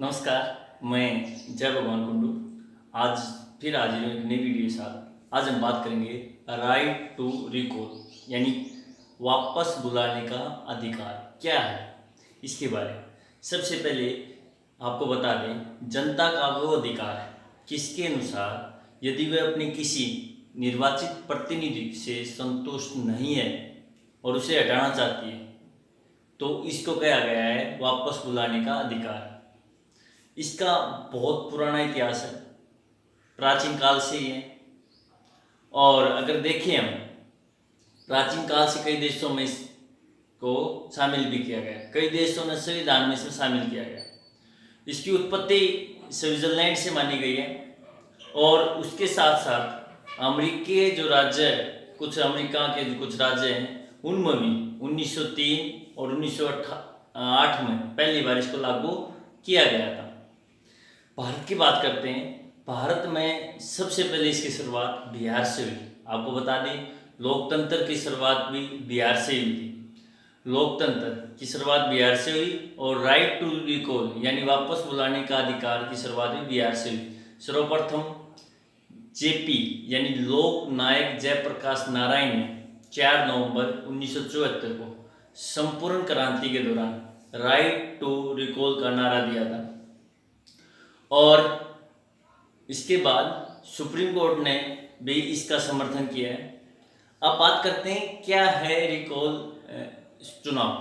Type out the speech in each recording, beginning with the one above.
नमस्कार, मैं जय भगवान कुंडू। आज फिर हाजिर हूँ एक नई वीडियो के साथ। आज हम बात करेंगे राइट टू रिकॉल यानी वापस बुलाने का अधिकार क्या है, इसके बारे में। सबसे पहले आपको बता दें, जनता का वो अधिकार है किसके अनुसार यदि वह अपने किसी निर्वाचित प्रतिनिधि से संतुष्ट नहीं है और उसे हटाना चाहती है तो इसको कहा गया है वापस बुलाने का अधिकार। इसका बहुत पुराना इतिहास है, प्राचीन काल से ही है। और अगर देखें हम, प्राचीन काल से कई देशों में इसको शामिल भी किया गया, कई देशों ने संविधान में इसमें शामिल किया गया। इसकी उत्पत्ति स्विट्जरलैंड से मानी गई है और उसके साथ साथ अमेरिकी जो राज्य है, कुछ अमेरिका के जो कुछ राज्य हैं उनमें भी 1903 और 1908 में पहली बार इसको लागू किया गया था। भारत की बात करते हैं। भारत में सबसे पहले इसकी शुरुआत बिहार से हुई। आपको बता दें, लोकतंत्र की शुरुआत भी बिहार से हुई थी। लोकतंत्र की शुरुआत बिहार से हुई और राइट टू रिकॉल यानी वापस बुलाने का अधिकार की शुरुआत भी बिहार से हुई। सर्वप्रथम जेपी यानी लोक नायक जयप्रकाश नारायण ने 4 नवंबर 1974 को संपूर्ण क्रांति के दौरान राइट टू रिकॉल का नारा दिया था और इसके बाद सुप्रीम कोर्ट ने भी इसका समर्थन किया है। अब बात करते हैं क्या है रिकॉल चुनाव।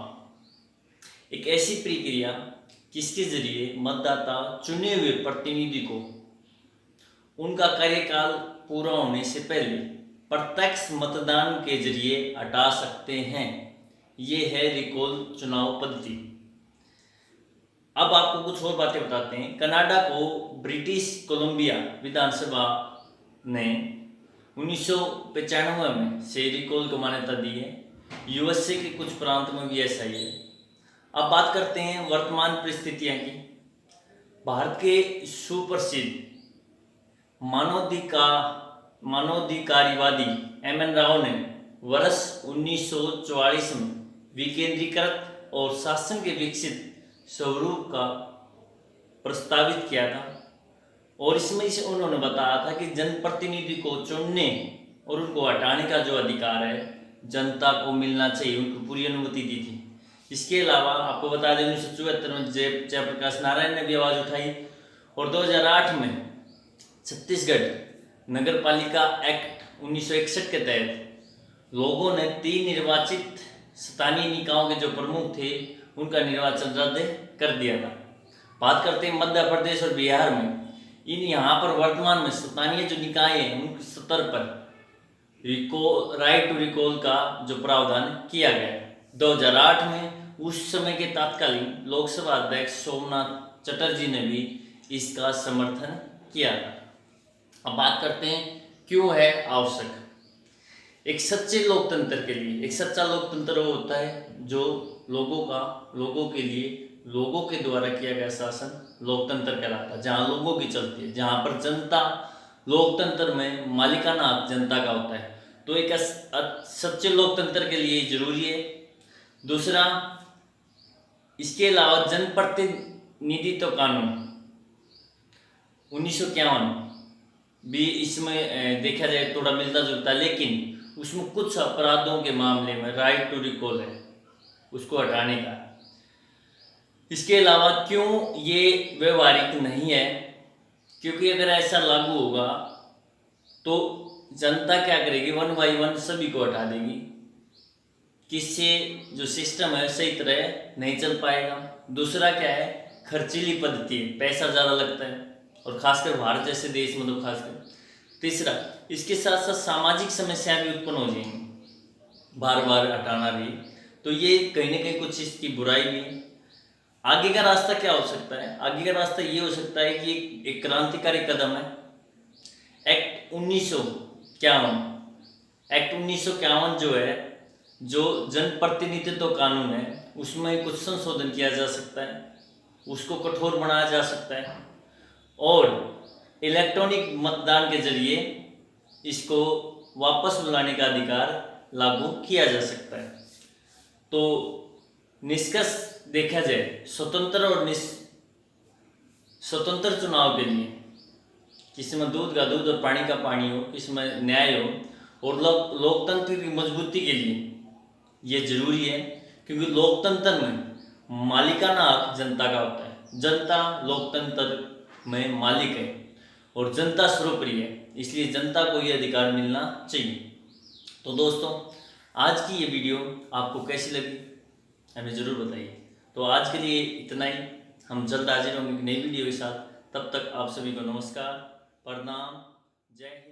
एक ऐसी प्रक्रिया जिसके जरिए मतदाता चुने हुए प्रतिनिधि को उनका कार्यकाल पूरा होने से पहले प्रत्यक्ष मतदान के जरिए हटा सकते हैं। ये है रिकॉल चुनाव पद्धति। अब आपको कुछ और बातें बताते हैं। कनाडा को ब्रिटिश कोलंबिया विधानसभा ने 1995 में से रिकॉल को मान्यता दी है। यूएसए के कुछ प्रांत में भी ऐसा ही है। अब बात करते हैं वर्तमान परिस्थितियां की। भारत के सुप्रसिद्ध मानवाधिकारवादी एम.एन. राव ने वर्ष 1944 में विकेंद्रीकृत और शासन के विकसित स्वरूप का प्रस्तावित किया था और इसमें से उन्होंने बताया था कि जनप्रतिनिधि को चुनने और उनको हटाने का जो अधिकार है जनता को मिलना चाहिए, उनको पूरी अनुमति दी थी। इसके अलावा आपको बता दें 1974 में जयप्रकाश नारायण ने भी आवाज़ उठाई और 2008 में छत्तीसगढ़ नगर पालिका एक्ट 1961 के तहत लोगों ने 3 निर्वाचित स्थानीय निकायों के जो प्रमुख थे उनका निर्वाचन रद्द कर दिया था। बात करते हैं मध्य प्रदेश और बिहार में। यहाँ पर वर्तमान में स्थानीय जो निकाय हैं उनके स्तर पर राइट टू रिकॉल का जो प्रावधान किया गया है 2008 में। उस समय के तत्कालीन लोकसभा अध्यक्ष सोमनाथ चटर्जी ने भी इसका समर्थन किया था। अब बात करते हैं क्यों है आवश्यक। एक सच्चे लोकतंत्र के लिए, एक सच्चा लोकतंत्र वो होता है जो लोगों के लिए लोगों के द्वारा किया गया शासन लोकतंत्र कहलाता है, जहाँ लोगों की चलती है, जहाँ पर जनता, लोकतंत्र में मालिकाना हक जनता का होता है। तो एक सच्चे लोकतंत्र के लिए जरूरी है। दूसरा, इसके अलावा जनप्रतिनिधित्व कानून 1951 भी इसमें देखा जाए थोड़ा मिलता जुलता, लेकिन उसमें कुछ अपराधों के मामले में राइट टू रिकॉल है उसको हटाने का। इसके अलावा क्यों ये व्यवहारिक नहीं है, क्योंकि अगर ऐसा लागू होगा तो जनता क्या करेगी, 1 बाय 1 सभी को हटा देगी। किससे जो सिस्टम है सही तरह नहीं चल पाएगा। दूसरा क्या है, खर्चीली पद्धति है, पैसा ज़्यादा लगता है और खासकर भारत जैसे देश में तो खासकर। तीसरा, इसके साथ साथ सामाजिक समस्याएं भी उत्पन्न हो जाएंगी बार बार हटाना भी, तो ये कहीं ना कहीं कुछ इसकी बुराई भी है। आगे का रास्ता क्या हो सकता है? आगे का रास्ता ये हो सकता है कि एक क्रांतिकारी कदम है एक्ट 1951 जो है, जो जनप्रतिनिधित्व कानून है, उसमें कुछ संशोधन किया जा सकता है, उसको कठोर बनाया जा सकता है और इलेक्ट्रॉनिक मतदान के जरिए इसको वापस बुलाने का अधिकार लागू किया जा सकता है। तो निष्कर्ष देखा जाए, स्वतंत्र और स्वतंत्र चुनाव के लिए, किसी में दूध का दूध और पानी का पानी हो, किसी में न्याय हो, और लोकतंत्र की मजबूती के लिए ये जरूरी है, क्योंकि लोकतंत्र में मालिकाना हक जनता का होता है। जनता लोकतंत्र में मालिक है और जनता सर्वोपरि है, इसलिए जनता को ये अधिकार मिलना चाहिए। तो दोस्तों, आज की ये वीडियो आपको कैसी लगी हमें ज़रूर बताइए। तो आज के लिए इतना ही, हम जल्द हाजिर होंगे एक नई वीडियो के साथ। तब तक आप सभी को नमस्कार, प्रणाम, जय हिंद।